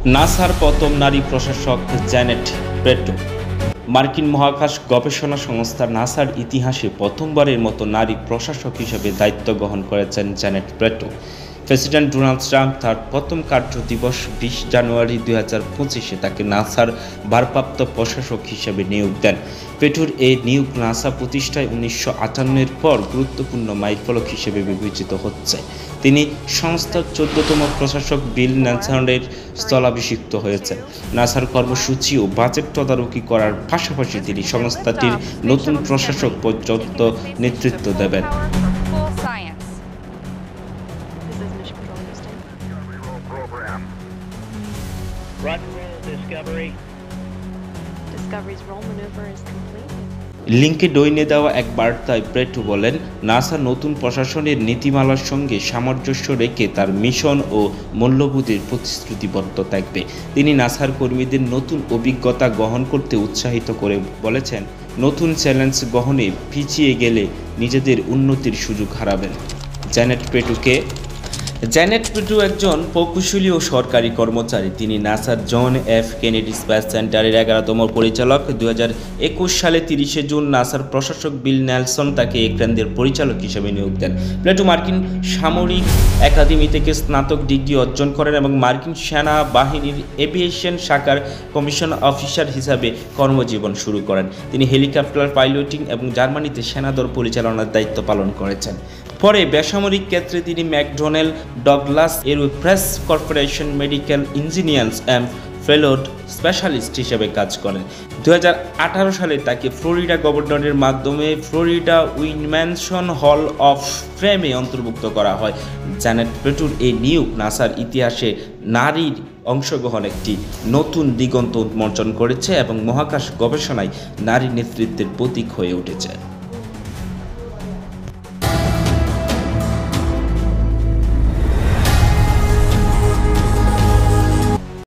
নাসার প্রথম নারী প্রশাসক জ্যানেট ব্রেটো। মার্কিন মহাকাশ গবেষণা সংস্থা নাসার ইতিহাসে প্রথমবারের মতো নারী প্রশাসক হিসেবে দায়িত্ব গ্রহণ করেছেন জ্যানেট ব্রেটো। প্রেসিডেন্ট ডোনাল্ড ট্রাম্প তার প্রথম কার্য দিবস 20 জানুয়ারি 2025-এ তাকে নাসার ভারপ্রাপ্ত প্রশাসক হিসেবে নিয়োগ দেন। ব্রেটোর এই নিয়োগ নাসা প্রতিষ্ঠায় 1958-এর পর গুরুত্বপূর্ণ মাইলফলক হিসেবে বিবেচিত হচ্ছে। তিনি সংস্থার 14তম প্রশাসক বিল ন্যালসনের স্থলাভিষিক্ত হয়েছেন। নাসার কর্মসূচি ও বাজেট তদারকি করার পাশাপাশি তিনি সংস্থাটির নতুন প্রশাসক পর্যন্ত নেতৃত্ব দেবেন। লিঙ্কে ডইনে দেওয়া এক বার্তায় ব্রেটো বলেন, নাসা নতুন প্রশাসনের নীতিমালার সঙ্গে সামঞ্জস্য রেখে তার মিশন ও মূল্যবোধের প্রতিশ্রুতিবদ্ধ থাকবে। তিনি নাসার কর্মীদের নতুন অভিজ্ঞতা গ্রহণ করতে উৎসাহিত করে বলেছেন, নতুন চ্যালেঞ্জ গ্রহণে পিছিয়ে গেলে নিজেদের উন্নতির সুযোগ হারাবেন। জ্যানেট ব্রেটো একজন প্রকৌশলী ও সরকারি কর্মচারী। তিনি নাসার জন এফ কেনেডি স্পেস সেন্টারের 11তম পরিচালক। 2021 সালে 30 জুন নাসার প্রশাসক বিল ন্যালসন তাকে এই কেন্দ্রের পরিচালক হিসেবে নিয়োগ দেন। ব্রেটো মার্কিন সামরিক একাডেমি থেকে স্নাতক ডিগ্রি অর্জন করেন এবং মার্কিন সেনাবাহিনীর এভিয়েশন শাখার কমিশন অফিসার হিসাবে কর্মজীবন শুরু করেন। তিনি হেলিকপ্টার পাইলটিং এবং জার্মানিতে সেনাদল পরিচালনার দায়িত্ব পালন করেছেন। পরে বেসামরিক ক্ষেত্রে তিনি McDonnell Douglas aerospace corporation medical engineers and ফেলোড স্পেশালিস্ট হিসেবে কাজ করেন। 2018 সালে তাকে ফ্লোরিডা গভর্নরের মাধ্যমে Florida women's hall of fame অন্তর্ভুক্ত করা হয়। জ্যানেট ব্রেটোর এই নিয়োগ নাসার ইতিহাসে নারীর অংশগ্রহণ একটি নতুন দিগন্ত উন্মোচন করেছে এবং মহাকাশ গবেষণায় নারী নেতৃত্বের প্রতীক হয়ে উঠেছে।